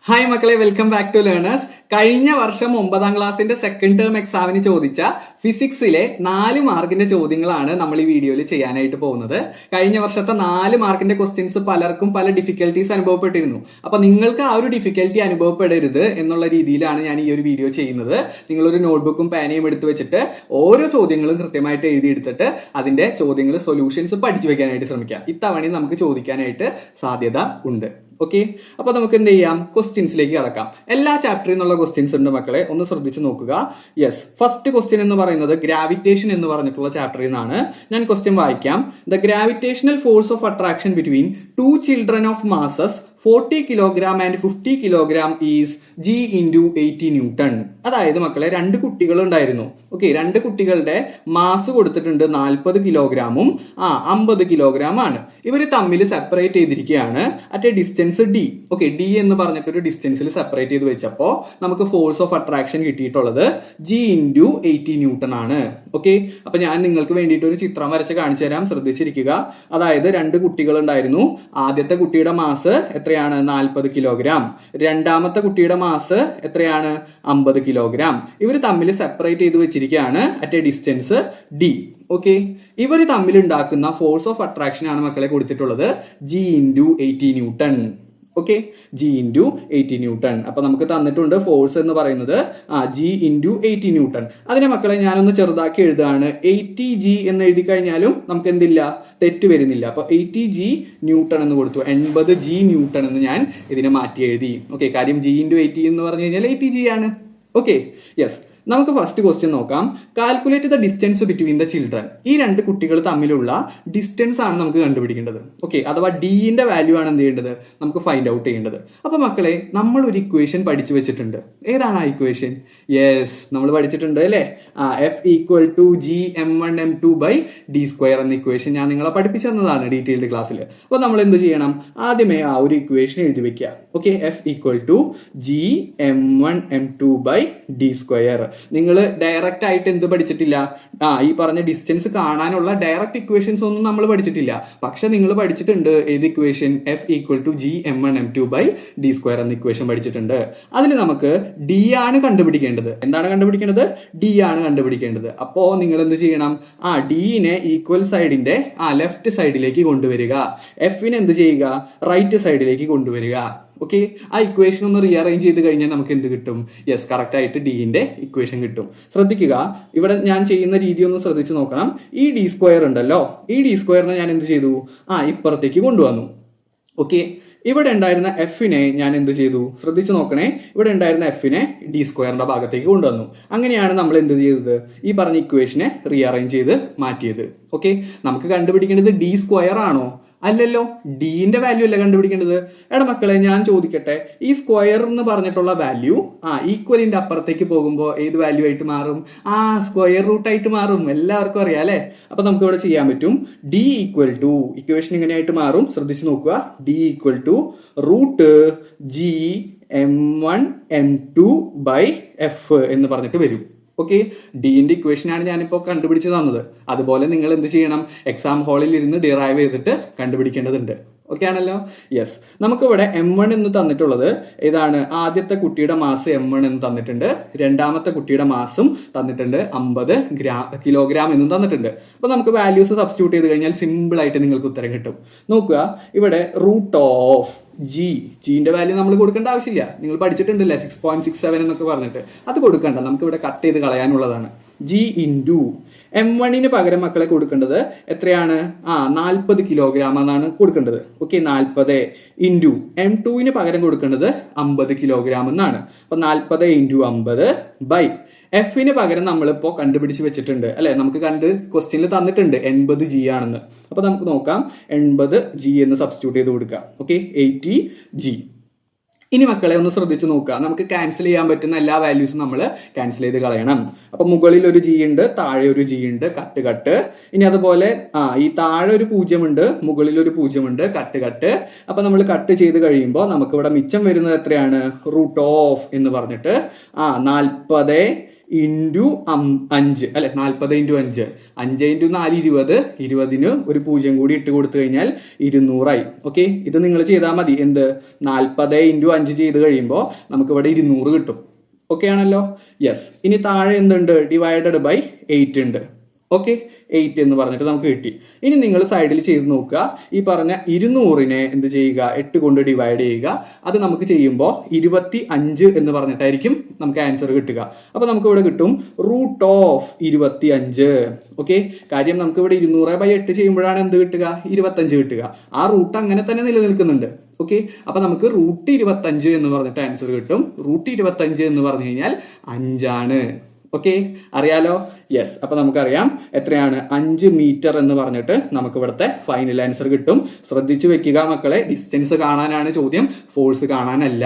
Hi മക്കളെ, welcome back to learners. കഴിഞ്ഞ വർഷം 9ാം ക്ലാസ്സിന്റെ സെക്കൻഡ് ടേം എക്സാമിന് ചോദിച്ച ഫിസിക്സിലെ 4 മാർക്കിന്റെ ചോദ്യങ്ങളാണ് നമ്മൾ ഈ വീഡിയോയിൽ ചെയ്യാനായിട്ട് പോകുന്നത്. കഴിഞ്ഞ വർഷത്തെ 4 മാർക്കിന്റെ ക്വസ്റ്റ്യൻസ് പലർക്കും പല ഡിഫിക്കൽട്ടീസ് അനുഭവപ്പെട്ടിരുന്നു. അപ്പൊ നിങ്ങൾക്ക് ആ ഒരു ഡിഫിക്കൽട്ടി അനുഭവപ്പെടരുത് എന്നുള്ള രീതിയിലാണ് ഞാൻ ഈ ഒരു വീഡിയോ ചെയ്യുന്നത്. നിങ്ങളൊരു നോട്ട്ബുക്കും പേനയും എടുത്തു വെച്ചിട്ട് ഓരോ ചോദ്യങ്ങളും കൃത്യമായിട്ട് എഴുതിയെടുത്തിട്ട് അതിന്റെ ചോദ്യങ്ങൾ സൊല്യൂഷൻസ് പഠിച്ചു വെക്കാനായിട്ട് ശ്രമിക്കാം. ഇത്തവണ നമുക്ക് ചോദിക്കാനായിട്ട് സാധ്യത ഉണ്ട്. ഓക്കെ, അപ്പൊ നമുക്ക് എന്ത് ചെയ്യാം, ക്വസ്റ്റ്യൻസിലേക്ക് കടക്കാം. എല്ലാ ചാപ്റ്ററിൽ നിന്നുള്ള ക്വസ്റ്റ്യൻസ് ഉണ്ട് മക്കളെ, ഒന്ന് ശ്രദ്ധിച്ചു നോക്കുക. യെസ്, ഫസ്റ്റ് ക്വസ്റ്റ്യൻ എന്ന് പറയുന്നത് ഗ്രാവിറ്റേഷൻ എന്ന് പറഞ്ഞിട്ടുള്ള ചാപ്റ്ററിൽ നിന്നാണ്. ഞാൻ ക്വസ്റ്റ്യൻ വായിക്കാം. The gravitational force of attraction between 2 children of masses 40 kilogram and 50 kilogram is G into 80 Newton. അതായത് മക്കളെ, 2 കുട്ടികൾ ഉണ്ടായിരുന്നു. ഓക്കെ, 2 കുട്ടികളുടെ മാസ് കൊടുത്തിട്ടുണ്ട് 40 കിലോഗ്രാമും 50 കിലോഗ്രാം ആണ്. ഇവർ തമ്മിൽ സെപ്പറേറ്റ് ചെയ്തിരിക്കുകയാണ് at A distance D. Okay, D എന്ന് പറഞ്ഞിട്ടൊരു ഡിസ്റ്റൻസിൽ സെപ്പറേറ്റ് ചെയ്ത് വെച്ചപ്പോൾ നമുക്ക് ഫോഴ്സ് ഓഫ് അട്രാക്ഷൻ കിട്ടിയിട്ടുള്ളത് G into 80 ന്യൂട്ടൺ ആണ്. ഓക്കെ, അപ്പൊ ഞാൻ നിങ്ങൾക്ക് വേണ്ടിയിട്ട് ഒരു ചിത്രം വരച്ച് കാണിച്ചു തരാം, ശ്രദ്ധിച്ചിരിക്കുക. അതായത് 2 കുട്ടികൾ ഉണ്ടായിരുന്നു. ആദ്യത്തെ കുട്ടിയുടെ മാസ് എത്രയാണ്? 40 കിലോഗ്രാം. രണ്ടാമത്തെ കുട്ടിയുടെ മാസ് എത്രയാണ്? 50 കിലോഗ്രാം. ഇവർ തമ്മിൽ സെപ്പറേറ്റ് ചെയ്ത് വെച്ചിരിക്കുകയാണ് at A distance D. Okay, ഇവർ തമ്മിൽ ഉണ്ടാക്കുന്ന ഫോഴ്സ് ഓഫ് അട്രാക്ഷൻ ആണ് മക്കളെ കൊടുത്തിട്ടുള്ളത് G into 80 newton. Okay, G into 80 newton. അപ്പൊ നമുക്ക് തന്നിട്ടുണ്ട് ഫോഴ്സ് എന്ന് പറയുന്നത് G into 80 ന്യൂട്ടൺ. അതിനെ മക്കളെ ഞാനൊന്ന് ചെറുതാക്കി എഴുതാണ്. 80G എന്ന് എഴുതി കഴിഞ്ഞാലും നമുക്ക് എന്തില്ല, തെറ്റ് വരുന്നില്ല. അപ്പൊ 80G ന്യൂട്ടൺ എന്ന് കൊടുത്തു, 80G ന്യൂട്ടൺ എന്ന് ഞാൻ ഇതിനെ മാറ്റി എഴുതി. ഓക്കെ, കാര്യം G into 80 എന്ന് പറഞ്ഞു കഴിഞ്ഞാൽ 80G ആണ്. ഓക്കെ, യെസ്, നമുക്ക് ഫസ്റ്റ് ക്വസ്റ്റ്യൻ നോക്കാം. Calculate the distance between the children. ഈ 2 കുട്ടികൾ തമ്മിലുള്ള ഡിസ്റ്റൻസ് ആണ് നമുക്ക് കണ്ടുപിടിക്കേണ്ടത്. ഓക്കെ, അഥവാ ഡിന്റെ വാല്യൂ ആണ് എന്ത് ചെയ്യേണ്ടത്, നമുക്ക് ഫൈൻഡ് ഔട്ട് ചെയ്യേണ്ടത്. അപ്പൊ മക്കളെ, നമ്മൾ ഒരു ഇക്വേഷൻ പഠിച്ചു വെച്ചിട്ടുണ്ട്. ഏതാണ് ആ ഇക്വേഷൻ? യെസ്, നമ്മൾ പഠിച്ചിട്ടുണ്ട് അല്ലേ? F equal to G m1 m2 by d square എന്ന ഇക്വേഷൻ ഞാൻ നിങ്ങളെ പഠിപ്പിച്ചു തന്നതാണ് ഡീറ്റെയിൽഡ് ക്ലാസ്സിൽ. അപ്പോൾ നമ്മൾ എന്ത് ചെയ്യണം, ആദ്യമേ ആ ഒരു ഇക്വേഷൻ എഴുതി വെക്കുക. Okay, F equal to G m1 m2 by d square. നിങ്ങൾ ഡയറക്റ്റ് ആയിട്ട് എന്ത് പഠിച്ചിട്ടില്ല, ഈ പറഞ്ഞ ഡിസ്റ്റൻസ് കാണാനുള്ള ഡയറക്റ്റ് ഇക്വേഷൻസ് ഒന്നും നമ്മൾ പഠിച്ചിട്ടില്ല. പക്ഷെ നിങ്ങൾ പഠിച്ചിട്ടുണ്ട് ഏത് equation? F equal to G m1 m2 by d square എന്ന ഇക്വേഷൻ പഠിച്ചിട്ടുണ്ട്. അതിൽ നമുക്ക് D ആണ് കണ്ടുപിടിക്കേണ്ടത്. എന്താണ് കണ്ടുപിടിക്കേണ്ടത്? D ആണ് കണ്ടുപിടിക്കേണ്ടത്. അപ്പോ നിങ്ങൾ എന്ത് ചെയ്യണം, ഡിനെ ഈക്വൽ സൈഡിന്റെ ലെഫ്റ്റ് സൈഡിലേക്ക് കൊണ്ടുവരിക, എഫിനെ എന്ത് ചെയ്യുക, റൈറ്റ് സൈഡിലേക്ക് കൊണ്ടുവരിക. ഓക്കെ, ആ ഇക്വേഷൻ ഒന്ന് റീഅറേഞ്ച് ചെയ്ത് കഴിഞ്ഞാൽ നമുക്ക് എന്ത് കിട്ടും? യെസ്, കറക്റ്റ് ആയിട്ട് ഡിന്റെ ഇക്വേഷൻ കിട്ടും. ശ്രദ്ധിക്കുക, ഇവിടെ ഞാൻ ചെയ്യുന്ന രീതി ഒന്ന് ശ്രദ്ധിച്ചു നോക്കണം. ഈ ഡി സ്ക്വയർ ഉണ്ടല്ലോ, ഈ ഡി സ്ക്വയറിനെ ഞാൻ എന്ത് ചെയ്തു, ഇപ്പുറത്തേക്ക് കൊണ്ടുവന്നു. ഓക്കെ, ഇവിടെ ഉണ്ടായിരുന്ന എഫിനെ ഞാൻ എന്ത് ചെയ്തു, ശ്രദ്ധിച്ചു നോക്കണേ. ഇവിടെ ഉണ്ടായിരുന്ന എഫിനെ ഡി സ്ക്വയറിന്റെ ഭാഗത്തേക്ക് കൊണ്ടുവന്നു. അങ്ങനെയാണ് നമ്മൾ എന്ത് ചെയ്തത്, ഈ പറഞ്ഞ ഇക്വേഷനെ റീഅറേഞ്ച് ചെയ്ത് മാറ്റിയത്. ഓക്കെ, നമുക്ക് കണ്ടുപിടിക്കേണ്ടത് ഡി സ്ക്വയർ ആണോ? അല്ലല്ലോ, ഡിന്റെ വാല്യൂ അല്ല കണ്ടുപിടിക്കേണ്ടത്. എടാ മക്കളെ, ഞാൻ ചോദിക്കട്ടെ, ഈ സ്ക്വയർ എന്ന് പറഞ്ഞിട്ടുള്ള വാല്യൂ ഈക്വലിന്റെ അപ്പുറത്തേക്ക് പോകുമ്പോൾ ഏത് വാല്യൂ ആയിട്ട് മാറും? സ്ക്വയർ റൂട്ട് ആയിട്ട് മാറും. എല്ലാവർക്കും അറിയാം അല്ലെ? അപ്പൊ നമുക്ക് ഇവിടെ ചെയ്യാൻ പറ്റും. ഡി ഈക്വൽ ടു, ഇക്വേഷൻ ഇങ്ങനെയായിട്ട് മാറും, ശ്രദ്ധിച്ചു നോക്കുക. D equal to root G m1 m2 by F എന്ന് പറഞ്ഞിട്ട് വരും. ഓക്കെ, ഡിന്റെ ഇക്വേഷൻ ആണ് ഞാനിപ്പോൾ കണ്ടുപിടിച്ച് തന്നത്. അതുപോലെ നിങ്ങൾ എന്ത് ചെയ്യണം, എക്സാം ഹാളിൽ ഇരുന്ന് ഡിറൈവ് ചെയ്തിട്ട് കണ്ടുപിടിക്കേണ്ടതുണ്ട്. ഓക്കെ ആണല്ലോ? യെസ്, നമുക്കിവിടെ m1 എന്ന് തന്നിട്ടുള്ളത് ഏതാണ്? ആദ്യത്തെ കുട്ടിയുടെ മാസ് m1 എന്ന് തന്നിട്ടുണ്ട്. രണ്ടാമത്തെ കുട്ടിയുടെ മാസും തന്നിട്ടുണ്ട്, 50 കിലോഗ്രാം എന്നും തന്നിട്ടുണ്ട്. അപ്പൊ നമുക്ക് വാല്യൂസ് സബ്സ്റ്റിറ്റ്യൂട്ട് ചെയ്ത് കഴിഞ്ഞാൽ സിമ്പിൾ ആയിട്ട് നിങ്ങൾക്ക് ഉത്തരം കിട്ടും. നോക്കുക, ഇവിടെ റൂട്ട് ഓഫ് ജിന്റെ വാല്യൂ നമ്മൾ കൊടുക്കേണ്ട ആവശ്യമില്ല. നിങ്ങൾ പഠിച്ചിട്ടുണ്ടല്ലേ 6.67 എന്നൊക്കെ പറഞ്ഞിട്ട്, അത് കൊടുക്കണ്ട, നമുക്ക് ഇവിടെ കട്ട് ചെയ്ത് കളയാനുള്ളതാണ്. G ഇൻറ്റു m1 പകരം മക്കളെ കൊടുക്കേണ്ടത് എത്രയാണ്? 40 കിലോഗ്രാം എന്നാണ് കൊടുക്കേണ്ടത്. ഓക്കെ, 40 ഇൻറ്റു m2 പകരം കൊടുക്കേണ്ടത് 50 കിലോഗ്രാം എന്നാണ്. അപ്പൊ 40 ഇൻറ്റു 50 ബൈ എഫിന് പകരം നമ്മളിപ്പോൾ കണ്ടുപിടിച്ച് വെച്ചിട്ടുണ്ട് അല്ലെ? നമുക്ക് ക്വസ്റ്റ്യനിൽ തന്നിട്ടുണ്ട് 80G ആണെന്ന്. അപ്പൊ നമുക്ക് നോക്കാം, 80G എന്ന് സബ്സ്റ്റിറ്റ്യൂട്ട് ചെയ്ത് കൊടുക്കാം. Okay, 80G. ഇനി മക്കളെ ഒന്ന് ശ്രദ്ധിച്ചു നോക്കുക, നമുക്ക് ക്യാൻസൽ ചെയ്യാൻ പറ്റുന്ന എല്ലാ വാല്യൂസും നമ്മൾ ക്യാൻസൽ ചെയ്ത് കളയണം. അപ്പൊ മുകളിൽ ഒരു G ഉണ്ട്, താഴെ ഒരു G ഉണ്ട്, കട്ട് കട്ട്. ഇനി അതുപോലെ ഈ താഴെ ഒരു 0 ഉണ്ട്, മുകളിൽ ഒരു 0 ഉണ്ട്, കട്ട് കട്ട്. അപ്പൊ നമ്മൾ കട്ട് ചെയ്ത് കഴിയുമ്പോൾ നമുക്ക് ഇവിടെ മിച്ചം വരുന്നത് എത്രയാണ്? റൂട്ട് ഓഫ് എന്ന് പറഞ്ഞിട്ട് 40 ഇൻറ്റു 5 അല്ലെ, 40 ഇൻറ്റു 5, 5 ഇൻറ്റു 4 20, 20ന് ഒരു 0 കൂടി ഇട്ട് കൊടുത്തു കഴിഞ്ഞാൽ 200 ആയി. ഓക്കെ, ഇത് നിങ്ങൾ ചെയ്താൽ മതി. എന്ത് 40 ഇൻറ്റു 5 ചെയ്ത് കഴിയുമ്പോൾ നമുക്ക് ഇവിടെ 200 കിട്ടും. ഓക്കെ ആണല്ലോ? യെസ്. ഇനി താഴെ എന്തുണ്ട്? ഡിവൈഡഡ് ബൈ 8 ഉണ്ട്. ഓക്കെ, 8 എന്ന് പറഞ്ഞിട്ട് നമുക്ക് കിട്ടി. ഇനി നിങ്ങൾ സൈഡിൽ ചെയ്ത് നോക്കുക. ഈ പറഞ്ഞ 200നെ എന്ത് ചെയ്യുക? 8 കൊണ്ട് ഡിവൈഡ് ചെയ്യുക. അത് നമുക്ക് ചെയ്യുമ്പോൾ 25 എന്ന് പറഞ്ഞിട്ടായിരിക്കും നമുക്ക് ആൻസർ കിട്ടുക. അപ്പൊ നമുക്ക് ഇവിടെ കിട്ടും √25. ഓക്കെ, കാര്യം നമുക്ക് ഇവിടെ 200/8 ചെയ്യുമ്പോഴാണ് എന്ത് കിട്ടുക? 25 കിട്ടുക. ആ റൂട്ട് അങ്ങനെ തന്നെ നിലനിൽക്കുന്നുണ്ട്. ഓക്കെ, അപ്പൊ നമുക്ക് √25 എന്ന് പറഞ്ഞിട്ട് ആൻസർ കിട്ടും. √25 എന്ന് പറഞ്ഞു കഴിഞ്ഞാൽ 5 ആണ്. ഓക്കെ, അറിയാലോ? യെസ്. അപ്പൊ നമുക്കറിയാം എത്രയാണ്? 5 മീറ്റർ എന്ന് പറഞ്ഞിട്ട് നമുക്ക് ഇവിടുത്തെ ഫൈനൽ ആൻസർ കിട്ടും. ശ്രദ്ധിച്ചു വെക്കുക മക്കളെ, ഡിസ്റ്റൻസ് കാണാനാണ് ചോദ്യം, ഫോഴ്സ് കാണാനല്ല.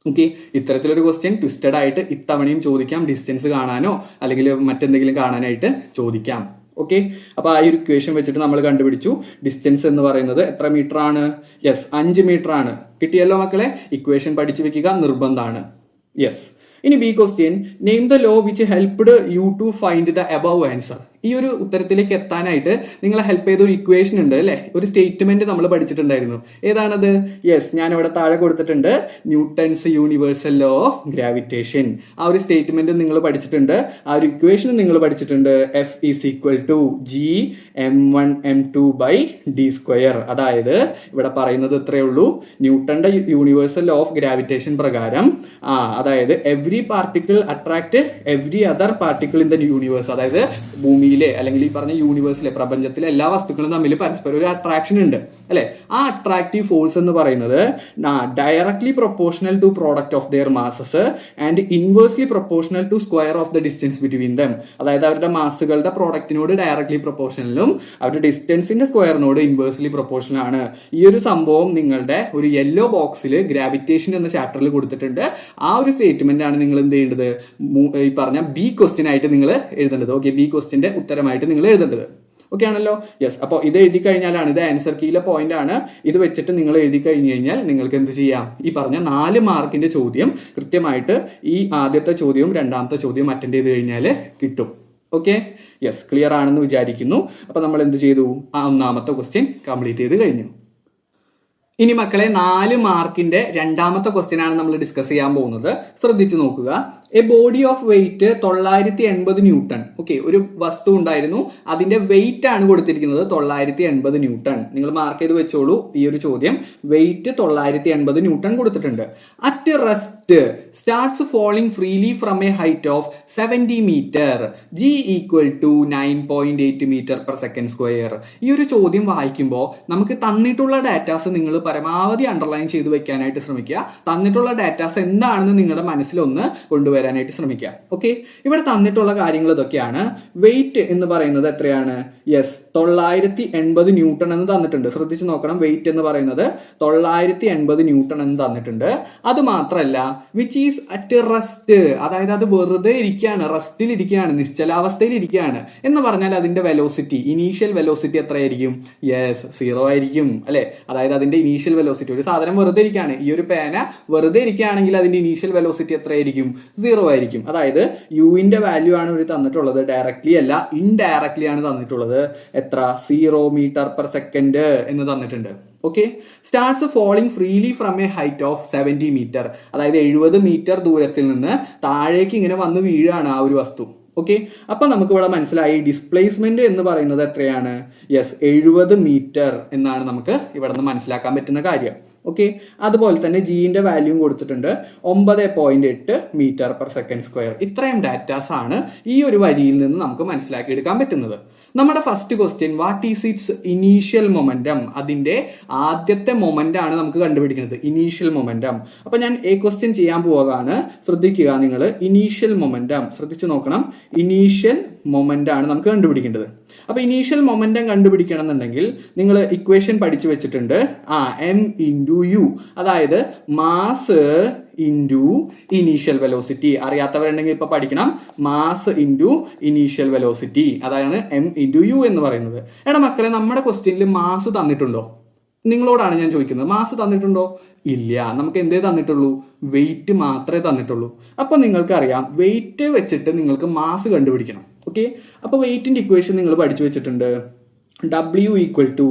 ഓക്കെ, ഇത്തരത്തിലൊരു ക്വസ്റ്റ്യൻ ട്വിസ്റ്റഡ് ആയിട്ട് ഇത്തവണയും ചോദിക്കാം. ഡിസ്റ്റൻസ് കാണാനോ അല്ലെങ്കിൽ മറ്റെന്തെങ്കിലും കാണാനായിട്ട് ചോദിക്കാം. ഓക്കെ, അപ്പൊ ആ ഒരു ഇക്വേഷൻ വെച്ചിട്ട് നമ്മൾ കണ്ടുപിടിച്ചു ഡിസ്റ്റൻസ് എന്ന് പറയുന്നത് എത്ര മീറ്റർ ആണ്? യെസ്, 5 മീറ്റർ ആണ്. കിട്ടിയല്ലോ മക്കളെ? ഇക്വേഷൻ പഠിച്ചു വെക്കുക നിർബന്ധമാണ്. യെസ്. ഇനി B question, name the law which helped you to find the above answer. ഈ ഒരു ഉത്തരത്തിലേക്ക് എത്താനായിട്ട് നിങ്ങളെ ഹെൽപ്പ് ചെയ്ത ഒരു ഇക്വേഷൻ ഉണ്ട് അല്ലെ, ഒരു സ്റ്റേറ്റ്മെന്റ് നമ്മൾ പഠിച്ചിട്ടുണ്ടായിരുന്നു. ഏതാണത്? യെസ്, ഞാൻ ഇവിടെ താഴെ കൊടുത്തിട്ടുണ്ട്, Newton's universal law of gravitation. ആ ഒരു സ്റ്റേറ്റ്മെന്റ് നിങ്ങൾ പഠിച്ചിട്ടുണ്ട്, ആ ഒരു ഇക്വേഷൻ നിങ്ങൾ പഠിച്ചിട്ടുണ്ട്. F = G(m1m2/d²). അതായത് ഇവിടെ പറയുന്നത് ഇത്രയേ ഉള്ളൂ, ന്യൂട്ടന്റെ യൂണിവേഴ്സൽ ലോ ഓഫ് ഗ്രാവിറ്റേഷൻ പ്രകാരം അതായത് every particle attract every other particle in the universe. അതായത് ഭൂമിയിലെ അല്ലെങ്കിൽ ഈ പറഞ്ഞ യൂണിവേഴ്സിലെ പ്രപഞ്ചത്തിലെ എല്ലാ വസ്തുക്കളും തമ്മിൽ പരസ്പരം ഒരു അട്രാക്ഷൻ ഉണ്ട് അല്ലെ. ആ അട്രാക്റ്റീവ് ഫോഴ്സ് എന്ന് പറയുന്നത് directly proportional to product of their masses and inversely proportional to square of the distance between them. അതായത് അവരുടെ മാസുകളുടെ പ്രോഡക്റ്റിനോട് ഡയറക്ട്ലി പ്രൊപ്പോർഷണലും അവരുടെ ഡിസ്റ്റൻസിന്റെ സ്ക്വയറിനോട് ഇൻവേഴ്സ്ലി പ്രൊപ്പോർഷണൽ ആണ്. ഈ ഒരു സംഭവം നിങ്ങളുടെ ഒരു യെല്ലോ ബോക്സിൽ ഗ്രാവിറ്റേഷൻ എന്ന ചാപ്റ്ററിൽ കൊടുത്തിട്ടുണ്ട്. ആ ഒരു സ്റ്റേറ്റ്മെന്റ് ആണ് നിങ്ങൾ എന്ത് ചെയ്യേണ്ടത്? ഈ പറഞ്ഞ ബി ക്വസ്റ്റ്യൻ ആയിട്ട് നിങ്ങൾ എഴുതേണ്ടത്. ഓക്കെ, ബി ക്വസ്റ്റ്യന്റെ ഉത്തരമായിട്ട് നിങ്ങൾ എഴുതേണ്ടത്. ഓക്കെ ആണല്ലോ? യെസ്. അപ്പോൾ ഇത് എഴുതി കഴിഞ്ഞാലാണ്, ഇത് ആൻസർ കീയിലെ പോയിന്റ് ആണ്. ഇത് വെച്ചിട്ട് നിങ്ങൾ എഴുതി കഴിഞ്ഞു കഴിഞ്ഞാൽ നിങ്ങൾക്ക് എന്ത് ചെയ്യാം? ഈ പറഞ്ഞ 4 മാർക്കിന്റെ ചോദ്യം കൃത്യമായിട്ട് ഈ ആദ്യത്തെ ചോദ്യവും രണ്ടാമത്തെ ചോദ്യവും അറ്റൻഡ് ചെയ്ത് കഴിഞ്ഞാൽ കിട്ടും. ഓക്കെ, യെസ്, ക്ലിയർ ആണെന്ന് വിചാരിക്കുന്നു. അപ്പൊ നമ്മൾ എന്ത് ചെയ്തു? ആ ഒന്നാമത്തെ ക്വസ്റ്റ്യൻ കംപ്ലീറ്റ് ചെയ്ത് കഴിഞ്ഞു. ഇനി മക്കളെ 4 മാർക്കിന്റെ രണ്ടാമത്തെ ക്വസ്റ്റ്യൻ ആണ് നമ്മൾ ഡിസ്കസ് ചെയ്യാൻ പോകുന്നത്. ശ്രദ്ധിച്ചു നോക്കുക. A body of wait 980 newton. Okay, ഒരു വസ്തു ഉണ്ടായിരുന്നു, അതിന്റെ വെയിറ്റ് ആണ് കൊടുത്തിരിക്കുന്നത് 980 ന്യൂട്ടൺ. നിങ്ങൾ മാർക്ക് ചെയ്ത് വെച്ചോളൂ. ഈ ഒരു ചോദ്യം വെയിറ്റ് 980 ന്യൂട്ടൺ കൊടുത്തിട്ടുണ്ട്. At rest starts falling freely from a height of 70 metre. G = 9.8 metre per second square. ഈ ഒരു ചോദ്യം വായിക്കുമ്പോൾ നമുക്ക് തന്നിട്ടുള്ള ഡാറ്റാസ് നിങ്ങൾ പരമാവധി അണ്ടർലൈൻ ചെയ്ത് വെക്കാനായിട്ട് ശ്രമിക്കുക. തന്നിട്ടുള്ള ഡാറ്റാസ് എന്താണെന്ന് നിങ്ങളുടെ മനസ്സിലൊന്ന് കൊണ്ടുവരാനായിട്ട് ശ്രമിക്കുക. ഓക്കെ, ഇവിടെ തന്നിട്ടുള്ള കാര്യങ്ങൾ ഇതൊക്കെയാണ്. വെയിറ്റ് എന്ന് പറയുന്നത് എത്രയാണ്? യെസ്, 980 ന്യൂട്ടൺ എന്ന് തന്നിട്ടുണ്ട്. ശ്രദ്ധിച്ചു നോക്കണം, വെയിറ്റ് എന്ന് പറയുന്നത് 980 ന്യൂട്ടൺ എന്ന് തന്നിട്ടുണ്ട്. അത് മാത്രമല്ല, വിച്ച് ഈസ് അറ്റ് റെസ്റ്റ്, അതായത് അത് വെറുതെ ഇരിക്കുകയാണ്, റെസ്റ്റിൽ ഇരിക്കുകയാണ്, നിശ്ചലാവസ്ഥയിൽ ഇരിക്കുകയാണ് എന്ന് പറഞ്ഞാൽ അതിന്റെ വെലോസിറ്റി, ഇനീഷ്യൽ വെലോസിറ്റി എത്രയായിരിക്കും? യെസ്, 0 ആയിരിക്കും അല്ലെ. അതായത് അതിന്റെ ഇനീഷ്യൽ വെലോസിറ്റി, ഒരു സാധനം വെറുതെ ഇരിക്കുകയാണ്, ഈ ഒരു പേന വെറുതെ ഇരിക്കുകയാണെങ്കിൽ അതിന്റെ ഇനീഷ്യൽ വെലോസിറ്റി എത്രയായിരിക്കും? 0 ആയിരിക്കും. അതായത് യുവിന്റെ വാല്യൂ ആണ് ഇവിടെ തന്നിട്ടുള്ളത്, ഡയറക്ട്ലി അല്ല ഇൻഡയറക്ട്ലി ആണ് തന്നിട്ടുള്ളത്. എത്ര? 0 മീറ്റർ പെർ സെക്കൻഡ് എന്ന് തന്നിട്ടുണ്ട്. Okay, starts falling freely from a height of 70 metre. അതായത് 70 മീറ്റർ ദൂരത്തിൽ നിന്ന് താഴേക്ക് ഇങ്ങനെ വന്ന് വീഴാണ് ആ ഒരു വസ്തു. ഓക്കെ, അപ്പൊ നമുക്ക് ഇവിടെ മനസ്സിലായി ഡിസ്പ്ലേസ്മെന്റ് എന്ന് പറയുന്നത് എത്രയാണ്? യെസ്, 70 മീറ്റർ എന്നാണ് നമുക്ക് ഇവിടെ നിന്ന് മനസ്സിലാക്കാൻ പറ്റുന്ന കാര്യം. ഓക്കെ, അതുപോലെ തന്നെ ജിന്റെ വാല്യൂം കൊടുത്തിട്ടുണ്ട് 9.8 മീറ്റർ പെർ സെക്കൻഡ് സ്ക്വയർ. ഇത്രയും ഡാറ്റാസ് ആണ് ഈ ഒരു വരിയിൽ നിന്ന് നമുക്ക് മനസ്സിലാക്കിയെടുക്കാൻ പറ്റുന്നത്. നമ്മുടെ first question, what is it's initial momentum? അതിന്റെ ആദ്യത്തെ മൊമെന്റ് ആണ് നമുക്ക് കണ്ടുപിടിക്കുന്നത്, ഇനീഷ്യൽ മൊമെന്റം. അപ്പൊ ഞാൻ എ ക്വസ്റ്റ്യൻ ചെയ്യാൻ പോവുകയാണ്. ശ്രദ്ധിക്കുക നിങ്ങൾ, ഇനീഷ്യൽ മൊമെന്റം ശ്രദ്ധിച്ചു നോക്കണം. ഇനീഷ്യൽ മൊമെന്റ് ആണ് നമുക്ക് കണ്ടുപിടിക്കേണ്ടത്. അപ്പൊ ഇനീഷ്യൽ മൊമെന്റം കണ്ടുപിടിക്കണം എന്നുണ്ടെങ്കിൽ നിങ്ങൾ ഇക്വേഷൻ പഠിച്ചു വെച്ചിട്ടുണ്ട്. m × u, അതായത് മാസ് ഇൻറ്റു ഇനീഷ്യൽ വെലോസിറ്റി. അറിയാത്തവരുണ്ടെങ്കിൽ ഇപ്പൊ പഠിക്കണം. മാസ് ഇൻറ്റു ഇനീഷ്യൽ വെലോസിറ്റി, അതാണ് m × u എന്ന് പറയുന്നത്. എടാ മക്കളെ, നമ്മുടെ ക്വസ്റ്റ്യനിൽ മാസ് തന്നിട്ടുണ്ടോ? നിങ്ങളോടാണ് ഞാൻ ചോദിക്കുന്നത്. മാസ് തന്നിട്ടുണ്ടോ? ഇല്ല. നമുക്ക് എന്തേ തന്നിട്ടുള്ളൂ? വെയിറ്റ് മാത്രമേ തന്നിട്ടുള്ളൂ. അപ്പോൾ നിങ്ങൾക്കറിയാം വെയിറ്റ് വെച്ചിട്ട് നിങ്ങൾക്ക് മാസ് കണ്ടുപിടിക്കണം. ഓക്കെ, അപ്പോൾ വെയിറ്റിന്റെ ഇക്വേഷൻ നിങ്ങൾ പഠിച്ചു വെച്ചിട്ടുണ്ട്. W ഈക്വൽ ടു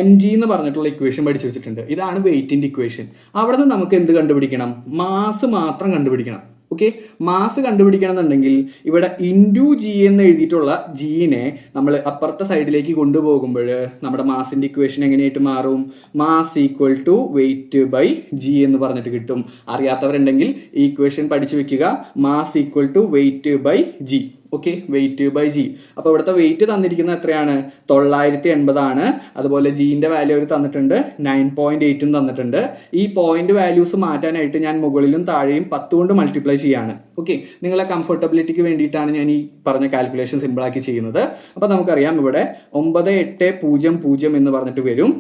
mg എന്ന് പറഞ്ഞിട്ടുള്ള ഇക്വേഷൻ പഠിച്ചു വെച്ചിട്ടുണ്ട്. ഇതാണ് വെയിറ്റിന്റെ ഇക്വേഷൻ. അവിടെ നിന്ന് നമുക്ക് എന്ത് കണ്ടുപിടിക്കണം? മാസ് മാത്രം കണ്ടുപിടിക്കണം. ഓക്കെ, മാസ് കണ്ടുപിടിക്കണം എന്നുണ്ടെങ്കിൽ ഇവിടെ ഇൻറ്റു ജി എന്ന് എഴുതിയിട്ടുള്ള ജീനെ നമ്മൾ അപ്പുറത്തെ സൈഡിലേക്ക് കൊണ്ടുപോകുമ്പോൾ നമ്മുടെ മാസിന്റെ ഇക്വേഷൻ എങ്ങനെയായിട്ട് മാറും? Mass equal to weight by G എന്ന് പറഞ്ഞിട്ട് കിട്ടും. അറിയാത്തവരുണ്ടെങ്കിൽ ഈ ഇക്വേഷൻ പഠിച്ചു വെക്കുക. Mass equal to weight by G. Okay, weight by G. അപ്പോൾ ഇവിടുത്തെ വെയിറ്റ് തന്നിരിക്കുന്നത് എത്രയാണ്? 980 ആണ്. അതുപോലെ ജീന്റെ വാല്യൂ അവർ തന്നിട്ടുണ്ട് 9.8 തന്നിട്ടുണ്ട്. ഈ പോയിന്റ് വാല്യൂസ് മാറ്റാനായിട്ട് ഞാൻ മുകളിലും താഴെയും 10 കൊണ്ട് മൾട്ടിപ്ലൈ ചെയ്യാണ്. ഓക്കെ, നിങ്ങളെ കംഫർട്ടബിലിറ്റിക്ക് വേണ്ടിയിട്ടാണ് ഞാൻ ഈ പറഞ്ഞ കാൽക്കുലേഷൻ സിമ്പിളാക്കി ചെയ്യുന്നത്. അപ്പോൾ നമുക്കറിയാം ഇവിടെ 9800 എന്ന് പറഞ്ഞിട്ട് വരും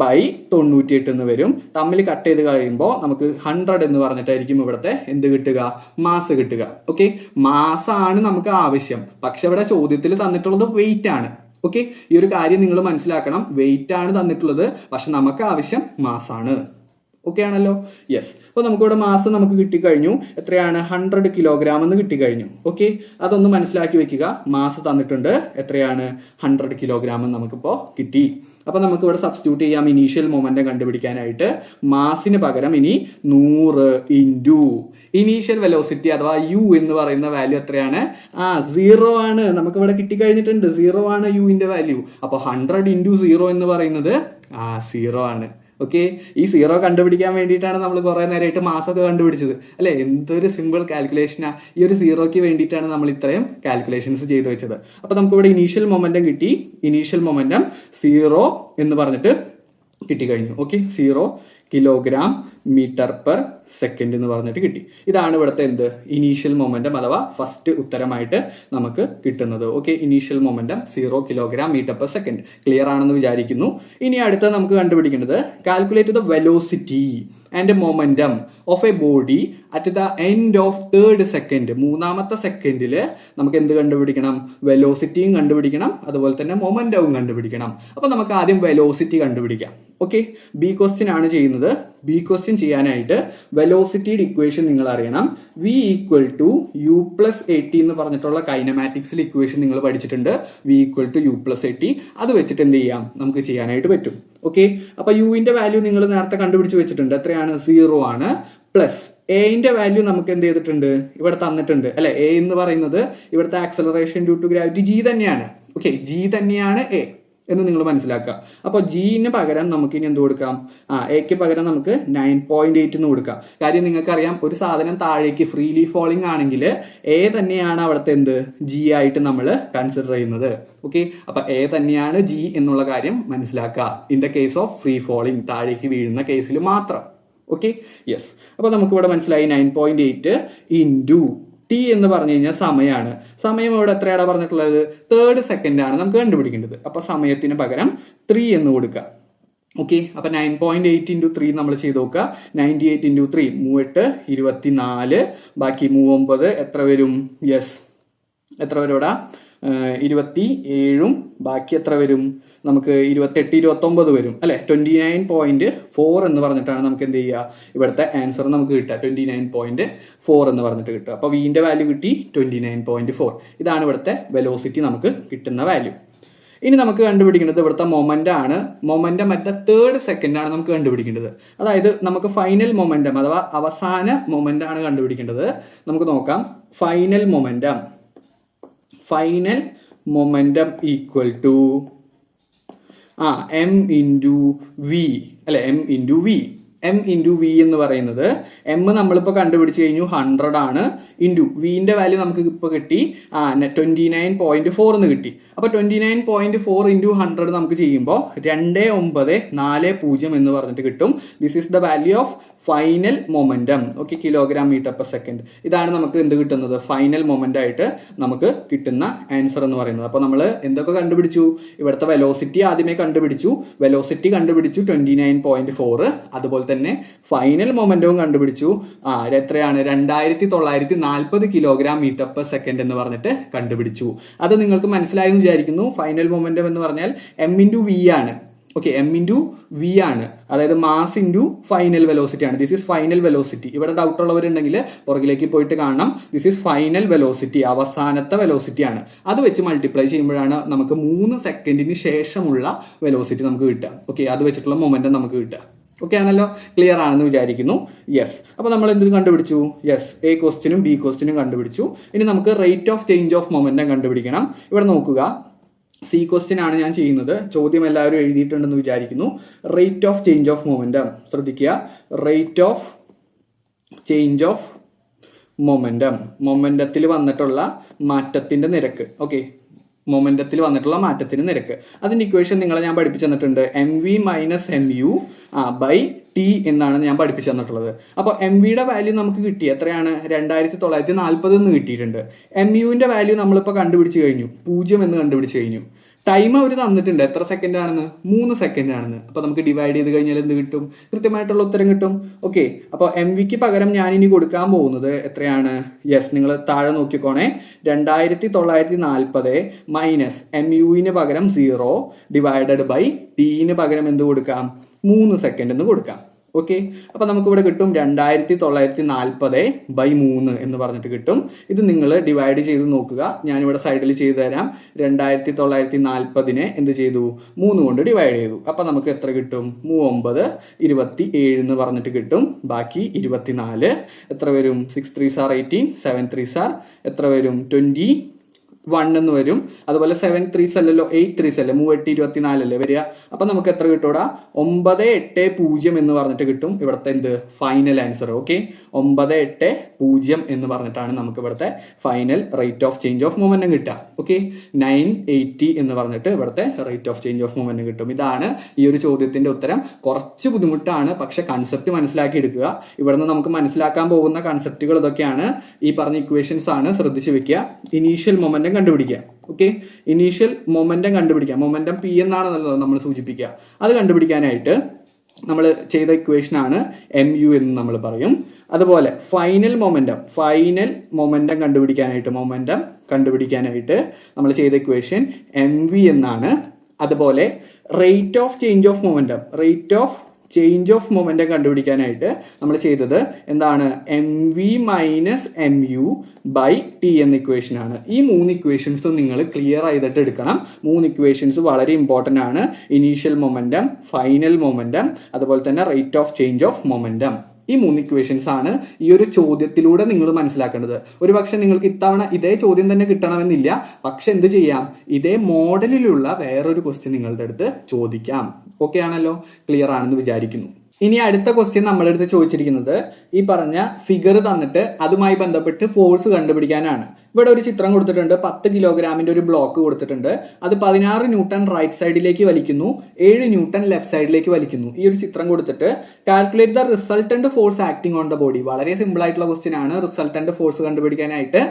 ബൈ 98 എന്ന് വരും. തമ്മിൽ കട്ട് ചെയ്ത് കഴിയുമ്പോൾ നമുക്ക് 100 എന്ന് പറഞ്ഞിട്ടായിരിക്കും ഇവിടുത്തെ എന്ത് കിട്ടുക? മാസ് കിട്ടുക. ഓക്കെ, മാസ് ആണ് നമുക്ക് ആവശ്യം. പക്ഷെ ഇവിടെ ചോദ്യത്തിൽ തന്നിട്ടുള്ളത് വെയിറ്റ് ആണ്. ഓക്കെ, ഈ ഒരു കാര്യം നിങ്ങൾ മനസ്സിലാക്കണം. വെയിറ്റ് ആണ് തന്നിട്ടുള്ളത്, പക്ഷെ നമുക്ക് ആവശ്യം മാസ് ആണ്. ഓക്കെ ആണല്ലോ? യെസ്. അപ്പോൾ നമുക്കിവിടെ മാസ് നമുക്ക് കിട്ടിക്കഴിഞ്ഞു. എത്രയാണ്? 100 കിലോഗ്രാം എന്ന് കിട്ടിക്കഴിഞ്ഞു. ഓക്കെ, അതൊന്ന് മനസ്സിലാക്കി വെക്കുക. മാസ് തന്നിട്ടുണ്ട്. എത്രയാണ്? 100 കിലോഗ്രാം നമുക്കിപ്പോൾ കിട്ടി. അപ്പോൾ നമുക്ക് ഇവിടെ സബ്സ്റ്റിറ്റ്യൂട്ട് ചെയ്യാം ഇനീഷ്യൽ മൊമെന്റം കണ്ടുപിടിക്കാനായിട്ട്. മാസിന് പകരം ഇനി 100 ഇൻറ്റു ഇനീഷ്യൽ വെലോസിറ്റി അഥവാ യു എന്ന് പറയുന്ന വാല്യൂ എത്രയാണ്? 0 ആണ്. നമുക്ക് ഇവിടെ കിട്ടിക്കഴിഞ്ഞിട്ടുണ്ട്. 0 ആണ് യുവിന്റെ വാല്യൂ. അപ്പോൾ 100 ഇൻറ്റു 0 എന്ന് പറയുന്നത് 0 ആണ്. ഓക്കെ, ഈ 0 കണ്ടുപിടിക്കാൻ വേണ്ടിയിട്ടാണ് നമ്മൾ കുറേ നേരമായിട്ട് മാസമൊക്കെ കണ്ടുപിടിച്ചത് അല്ലേ? എന്തൊരു സിമ്പിൾ കാൽക്കുലേഷനാ. ഈ ഒരു 0ക്ക് വേണ്ടിയിട്ടാണ് നമ്മൾ ഇത്രയും കാൽക്കുലേഷൻസ് ചെയ്തു വെച്ചത്. അപ്പോൾ നമുക്കിവിടെ ഇനീഷ്യൽ മൊമെന്റം കിട്ടി. ഇനീഷ്യൽ മൊമെന്റം 0 എന്ന് പറഞ്ഞിട്ട് കിട്ടിക്കഴിഞ്ഞു. Okay, 0 kilogram metre per second എന്ന് പറഞ്ഞിട്ട് കിട്ടി. ഇതാണ് ഇവിടുത്തെ എന്ത്? ഇനീഷ്യൽ മൊമെന്റം അഥവാ ഫസ്റ്റ് ഉത്തരമായിട്ട് നമുക്ക് കിട്ടുന്നത്. Okay, initial momentum 0 kilogram metre per second. Clear ആണെന്ന് വിചാരിക്കുന്നു. ഇനി അടുത്ത നമുക്ക് കണ്ടുപിടിക്കേണ്ടത് calculate the velocity and momentum of a body at the end of 3rd second. മൂന്നാമത്തെ സെക്കൻഡിൽ നമുക്ക് എന്ത് കണ്ടുപിടിക്കണം? വെലോസിറ്റിയും കണ്ടുപിടിക്കണം, അതുപോലെ തന്നെ മൊമെന്റവും കണ്ടുപിടിക്കണം. അപ്പോൾ നമുക്ക് ആദ്യം വെലോസിറ്റി കണ്ടുപിടിക്കാം. ഓക്കെ, ബി ക്വസ്റ്റ്യൻ ആണ് ചെയ്യുന്നത്. ബി ക്വസ്റ്റ്യൻ ചെയ്യാനായിട്ട് വെലോസിറ്റിയുടെ ഇക്വേഷൻ നിങ്ങൾ അറിയണം. V equal to U plus A T എന്ന് പറഞ്ഞിട്ടുള്ള കൈനമാറ്റിക്സിൽ ഇക്വേഷൻ നിങ്ങൾ പഠിച്ചിട്ടുണ്ട്. V equal to U plus A T. അത് വെച്ചിട്ട് എന്ത് ചെയ്യാം? നമുക്ക് ചെയ്യാനായിട്ട് പറ്റും. ഓക്കെ, അപ്പൊ യുവിന്റെ വാല്യൂ നിങ്ങൾ നേരത്തെ കണ്ടുപിടിച്ച് വെച്ചിട്ടുണ്ട്. എത്രയാണ്? 0 ആണ്. പ്ലസ് എന്റെ വാല്യൂ നമുക്ക് എന്ത് ചെയ്തിട്ടുണ്ട്? ഇവിടെ തന്നിട്ടുണ്ട് അല്ലെ? എ എന്ന് പറയുന്നത് ഇവിടുത്തെ acceleration due to gravity G തന്നെയാണ്. ഓക്കെ, ജി തന്നെയാണ് എ എന്ന് നിങ്ങൾ മനസ്സിലാക്കുക. അപ്പോൾ ജിന് പകരം നമുക്ക് ഇനി എന്ത് കൊടുക്കാം? എക്ക് പകരം നമുക്ക് 9.8 എന്ന് കൊടുക്കാം. കാര്യം നിങ്ങൾക്കറിയാം, ഒരു സാധനം താഴേക്ക് ഫ്രീലി ഫോളിംഗ് ആണെങ്കിൽ എ തന്നെയാണ് അവിടുത്തെ എന്ത്? ജി ആയിട്ട് നമ്മൾ കൺസിഡർ ചെയ്യുന്നത്. ഓക്കെ, അപ്പൊ എ തന്നെയാണ് ജി എന്നുള്ള കാര്യം മനസ്സിലാക്കുക. In the case of free falling, താഴേക്ക് വീഴുന്ന കേസിൽ മാത്രം. Okay, yes. അപ്പോൾ നമുക്ക് ഇവിടെ മനസ്സിലായി 9.8 ഇൻറ്റു ടി എന്ന് പറഞ്ഞു കഴിഞ്ഞാൽ സമയമാണ്. സമയം ഇവിടെ എത്രയാണ് പറഞ്ഞിട്ടുള്ളത്? 3rd സെക്കൻഡ് ആണ് നമുക്ക് കണ്ടുപിടിക്കേണ്ടത്. അപ്പൊ സമയത്തിന് പകരം 3 എന്ന് കൊടുക്കുക. ഓക്കെ, അപ്പൊ 9.8 ഇൻറ്റു 3 നമ്മൾ ചെയ്ത് നോക്കുക. 98 ഇൻറ്റു 3 38 24 ബാക്കി 39 എത്ര വരും? യെസ്, എത്ര വരും ഇവിടെ? 27 ബാക്കി എത്ര വരും? നമുക്ക് 28 29 വരും അല്ലെ? 29.4 എന്ന് പറഞ്ഞിട്ടാണ് നമുക്ക് എന്ത് ചെയ്യുക? ഇവിടുത്തെ ആൻസർ നമുക്ക് കിട്ടുക 29.4 എന്ന് പറഞ്ഞിട്ട് കിട്ടുക. അപ്പോൾ വിന്റെ വാല്യൂ കിട്ടി 29.4. ഇതാണ് ഇവിടുത്തെ വെലോസിറ്റി നമുക്ക് കിട്ടുന്ന വാല്യൂ. ഇനി നമുക്ക് കണ്ടുപിടിക്കേണ്ടത് ഇവിടുത്തെ മൊമെന്റ് ആണ്. മൊമെന്റം അറ്റ് 3rd സെക്കൻഡ് ആണ് നമുക്ക് കണ്ടുപിടിക്കേണ്ടത്. അതായത് നമുക്ക് ഫൈനൽ മൊമെന്റം അഥവാ അവസാന മൊമെന്റ് ആണ് കണ്ടുപിടിക്കേണ്ടത്. നമുക്ക് നോക്കാം. Final momentum equal to M into V അല്ലെ? M into V. M into V എന്ന് പറയുന്നത് എം നമ്മളിപ്പോൾ കണ്ടുപിടിച്ച് കഴിഞ്ഞു 100 ആണ്. ഇൻറ്റു വിന്റെ വാല്യൂ നമുക്ക് ഇപ്പോൾ കിട്ടി 29.4 എന്ന് കിട്ടി. അപ്പോൾ 29.4 ഇൻറ്റു 100 നമുക്ക് ചെയ്യുമ്പോൾ 2940 എന്ന് പറഞ്ഞിട്ട് കിട്ടും. This is the value of final momentum. Okay, kilogram metre per second. ഇതാണ് നമുക്ക് എന്ത് കിട്ടുന്നത്? ഫൈനൽ മൊമെന്റ് ആയിട്ട് നമുക്ക് കിട്ടുന്ന ആൻസർ എന്ന് പറയുന്നത്. അപ്പോൾ നമ്മൾ എന്തൊക്കെ കണ്ടുപിടിച്ചു? ഇവിടുത്തെ വെലോസിറ്റി ആദ്യമേ കണ്ടുപിടിച്ചു. വെലോസിറ്റി കണ്ടുപിടിച്ചു 29.4. അതുപോലെ തന്നെ ഫൈനൽ മൊമെന്റവും കണ്ടുപിടിച്ചു. എത്രയാണ്? 2940 കിലോഗ്രാം മീറ്റർ പെർ സെക്കൻഡ് എന്ന് പറഞ്ഞിട്ട് കണ്ടുപിടിച്ചു. അത് നിങ്ങൾക്ക് മനസ്സിലായെന്ന് വിചാരിക്കുന്നു. ഫൈനൽ മൊമെന്റം എന്ന് പറഞ്ഞാൽ എം ഇൻറ്റു വി ആണ്. ഓക്കെ, എം ഇൻറ്റു വി ആണ്, അതായത് മാസ് ഇൻറ്റു ഫൈനൽ വെലോസിറ്റി ആണ്. This is final velocity. ഇവിടെ ഡൗട്ട് ഉള്ളവരുണ്ടെങ്കിൽ പുറകിലേക്ക് പോയിട്ട് കാണണം. ദിസ് ഈസ് ഫൈനൽ വെലോസിറ്റി, അവസാനത്തെ വെലോസിറ്റി ആണ്. അത് വെച്ച് മൾട്ടിപ്ലൈ ചെയ്യുമ്പോഴാണ് നമുക്ക് 3 സെക്കൻഡിന് ശേഷമുള്ള വെലോസിറ്റി നമുക്ക് കിട്ടുക. ഓക്കെ, അത് വെച്ചിട്ടുള്ള മൊമെന്റം നമുക്ക് കിട്ടുക. ഓക്കെ ആണല്ലോ, ക്ലിയർ ആണെന്ന് വിചാരിക്കുന്നു. യെസ്, അപ്പോൾ നമ്മൾ എന്ത് കണ്ടുപിടിച്ചു? യെസ്, എ ക്വസ്റ്റിനും ബി ക്വസ്റ്റിനും കണ്ടുപിടിച്ചു. ഇനി നമുക്ക് rate of change of momentum കണ്ടുപിടിക്കണം. ഇവിടെ നോക്കുക, സി ക്വസ്റ്റ്യൻ ആണ് ഞാൻ ചെയ്യുന്നത്. ചോദ്യം എല്ലാവരും എഴുതിയിട്ടുണ്ടെന്ന് വിചാരിക്കുന്നു. Rate of change of momentum ശ്രദ്ധിക്കുക. Rate of change of momentum, മൊമെന്റത്തിൽ വന്നിട്ടുള്ള മാറ്റത്തിന്റെ നിരക്ക്. ഓക്കെ, മൊമെന്റത്തിൽ വന്നിട്ടുള്ള മാറ്റത്തിന് നിരക്ക്. അതിന്റെ ഇക്വേഷൻ നിങ്ങളെ ഞാൻ പഠിപ്പിച്ചു തന്നിട്ടുണ്ട്. M V minus M U by T എന്നാണ് ഞാൻ പഠിപ്പിച്ചു തന്നിട്ടുള്ളത്. അപ്പോൾ എം വിയുടെ വാല്യൂ നമുക്ക് കിട്ടി, എത്രയാണ്? 2940 എന്ന് കിട്ടിയിട്ടുണ്ട്. എം യുവിന്റെ വാല്യൂ നമ്മളിപ്പോൾ കണ്ടുപിടിച്ച് കഴിഞ്ഞു, 0 എന്ന് കണ്ടുപിടിച്ച് കഴിഞ്ഞു. ടൈം അവർ തന്നിട്ടുണ്ട്, എത്ര സെക്കൻഡ് ആണെന്ന്? 3 സെക്കൻഡ് ആണെന്ന്. അപ്പോൾ നമുക്ക് ഡിവൈഡ് ചെയ്ത് കഴിഞ്ഞാൽ എന്ത് കിട്ടും? കൃത്യമായിട്ടുള്ള ഉത്തരം കിട്ടും. ഓക്കെ, അപ്പോൾ എം വിക്ക് പകരം ഞാൻ ഇനി കൊടുക്കാൻ പോകുന്നത് എത്രയാണ്? യെസ്, നിങ്ങൾ താഴെ നോക്കിക്കോണേ. 2940 മൈനസ് എം യുവിന് പകരം 0 ഡിവൈഡഡ് ബൈ ടിന് പകരം എന്ത് കൊടുക്കാം? 3 സെക്കൻഡ് എന്ന് കൊടുക്കാം. ഓക്കെ, അപ്പോൾ നമുക്കിവിടെ കിട്ടും 2940 ബൈ 3 എന്ന് പറഞ്ഞിട്ട് കിട്ടും. ഇത് നിങ്ങൾ ഡിവൈഡ് ചെയ്ത് നോക്കുക. ഞാനിവിടെ സൈഡിൽ ചെയ്തു തരാം. 2940 എന്ത് ചെയ്തു? 3 കൊണ്ട് ഡിവൈഡ് ചെയ്തു. അപ്പോൾ നമുക്ക് എത്ര കിട്ടും? 9 27 എന്ന് പറഞ്ഞിട്ട് കിട്ടും. ബാക്കി 24 എത്ര വരും? 6 3s are 18, 7 3s are എത്ര വരും? 21 എന്ന് വരും. അതുപോലെ 7 3s അല്ലല്ലോ, 8 3s അല്ലേ, 3 8 24 അല്ലേ വരിക. അപ്പൊ നമുക്ക് എത്ര കിട്ടൂടാ? 980 എന്ന് പറഞ്ഞിട്ട് കിട്ടും ഇവിടുത്തെ എന്ത്? Final answer. ഓക്കെ, 980 എന്ന് പറഞ്ഞിട്ടാണ് നമുക്ക് ഇവിടുത്തെ final rate of change of momentum കിട്ടുക. ഓക്കെ, 980 എന്ന് പറഞ്ഞിട്ട് ഇവിടുത്തെ rate of change of momentum കിട്ടും. ഇതാണ് ഈ ഒരു ചോദ്യത്തിന്റെ ഉത്തരം. കുറച്ച് ബുദ്ധിമുട്ടാണ്, പക്ഷെ കൺസെപ്റ്റ് മനസ്സിലാക്കി എടുക്കുക. ഇവിടുന്ന് നമുക്ക് മനസ്സിലാക്കാൻ പോകുന്ന കൺസെപ്റ്റുകൾ ഇതൊക്കെയാണ്. ഈ പറഞ്ഞ ഇക്വേഷൻസ് ആണ്, ശ്രദ്ധിച്ചു വെക്കുക. ഇനീഷ്യൽ മൊമെന്റം കണ്ടുപിടിക്കുക. ഓക്കെ, ഇനീഷ്യൽ മൊമെന്റം കണ്ടുപിടിക്കുക. മൊമെന്റം പി എന്നാണെന്നല്ലോ നമ്മൾ സൂചിപ്പിക്കുക. അത് കണ്ടുപിടിക്കാനായിട്ട് നമ്മൾ ചെയ്ത ഇക്വേഷൻ ആണ് എം യു എന്ന് നമ്മൾ പറയും. അതുപോലെ ഫൈനൽ മൊമെന്റം കണ്ടുപിടിക്കാനായിട്ട് നമ്മൾ ചെയ്ത ഇക്വേഷൻ എം വി എന്നാണ്. അതുപോലെ rate of change of momentum കണ്ടുപിടിക്കാനായിട്ട് നമ്മൾ ചെയ്തത് എന്താണ്? M V minus M U by T എന്ന ഇക്വേഷൻ ആണ്. ഈ 3 ഇക്വേഷൻസും നിങ്ങൾ ക്ലിയർ ചെയ്തിട്ട് എടുക്കണം. 3 ഇക്വേഷൻസ് വളരെ ഇമ്പോർട്ടൻ്റ് ആണ്. ഇനീഷ്യൽ മൊമെന്റം, ഫൈനൽ മൊമെന്റം, അതുപോലെ തന്നെ rate of change of momentum. ഈ 3 ഇക്വേഷൻസ് ആണ് ഈ ഒരു ചോദ്യത്തിലൂടെ നിങ്ങൾ മനസ്സിലാക്കേണ്ടത്. ഒരു പക്ഷെ നിങ്ങൾക്ക് ഇത്തവണ ഇതേ ചോദ്യം തന്നെ കിട്ടണമെന്നില്ല. പക്ഷെ എന്ത് ചെയ്യാം? ഇതേ മോഡലിലുള്ള വേറൊരു ക്വസ്റ്റ്യൻ നിങ്ങളുടെ അടുത്ത് ചോദിക്കാം. ഓക്കെ ആണല്ലോ, ക്ലിയർ ആണെന്ന് വിചാരിക്കുന്നു. ഇനി അടുത്ത ക്വസ്റ്റ്യൻ നമ്മുടെ അടുത്ത് ചോദിച്ചിരിക്കുന്നത് ഈ പറഞ്ഞ ഫിഗർ തന്നിട്ട് അതുമായി ബന്ധപ്പെട്ട് ഫോഴ്സ് കണ്ടുപിടിക്കാനാണ്. ഇവിടെ ഒരു ചിത്രം കൊടുത്തിട്ടുണ്ട്. 10 കിലോഗ്രാമിന്റെ ഒരു ബ്ലോക്ക് കൊടുത്തിട്ടുണ്ട്. അത് 16 ന്യൂട്ടൺ റൈറ്റ് സൈഡിലേക്ക് വലിക്കുന്നു, 7 ന്യൂട്ടൺ ലെഫ്റ്റ് സൈഡിലേക്ക് വലിക്കുന്നു. ഈ ഒരു ചിത്രം കൊടുത്തിട്ട് calculate the resultant force acting on the body. വളരെ സിമ്പിൾ ആയിട്ടുള്ള ക്വസ്റ്റ്യൻ ആണ്. റിസൾട്ടന്റ് ഫോഴ്സ് കണ്ടുപിടിക്കാനായിട്ട്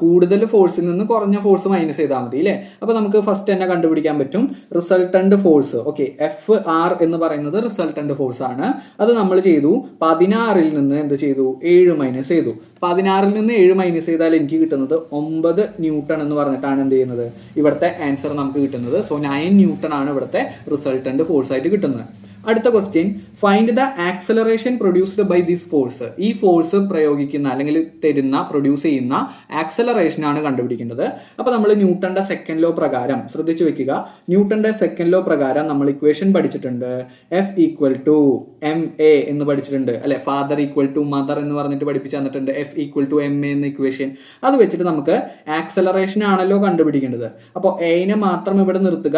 കൂടുതൽ ഫോഴ്സിൽ നിന്ന് കുറഞ്ഞ ഫോഴ്സ് മൈനസ് ചെയ്താൽ മതി അല്ലേ. അപ്പൊ നമുക്ക് ഫസ്റ്റ് തന്നെ കണ്ടുപിടിക്കാൻ പറ്റും resultant force. Okay, F R എന്ന് പറയുന്നത് റിസൾട്ടന്റ് ഫോഴ്സ് ആണ്. അത് നമ്മൾ ചെയ്തു. 16 നിന്ന് എന്ത് ചെയ്തു? 7 മൈനസ് ചെയ്തു. 16 നിന്ന് 7 മൈനസ് ചെയ്താൽ എനിക്ക് കിട്ടുന്നത് 9 ന്യൂട്ടൺ എന്ന് പറഞ്ഞിട്ടാണ് എന്ത് ചെയ്യുന്നത്? ഇവിടുത്തെ ആൻസർ നമുക്ക് കിട്ടുന്നത്. സോ 9 ന്യൂട്ടൺ ആണ് ഇവിടുത്തെ റിസൾട്ടന്റ് ഫോഴ്സ് ആയിട്ട് കിട്ടുന്നത്. അടുത്ത question, find the acceleration produced by this force. ഈ ഫോഴ്സ് പ്രയോഗിക്കുന്ന അല്ലെങ്കിൽ പ്രൊഡ്യൂസ് ചെയ്യുന്ന ആക്സലറേഷൻ ആണ് കണ്ടുപിടിക്കേണ്ടത്. അപ്പൊ നമ്മൾ ന്യൂട്ടന്റെ സെക്കൻഡ് ലോ പ്രകാരം ശ്രദ്ധിച്ചു വെക്കുക. ന്യൂട്ടന്റെ സെക്കൻഡ് ലോ പ്രകാരം നമ്മൾ ഇക്വേഷൻ പഠിച്ചിട്ടുണ്ട്. F equal to M A എന്ന് പഠിച്ചിട്ടുണ്ട് അല്ലെ. ഫാദർ ഈക്വൽ ടു മദർ എന്ന് പറഞ്ഞിട്ട് പഠിപ്പിച്ചു തന്നിട്ടുണ്ട്. F equal to M A എന്ന ഇക്വേഷൻ. അത് വെച്ചിട്ട് നമുക്ക് ആക്സലറേഷൻ ആണല്ലോ കണ്ടുപിടിക്കേണ്ടത്. അപ്പോൾ എനെ മാത്രം ഇവിടെ നിർത്തുക.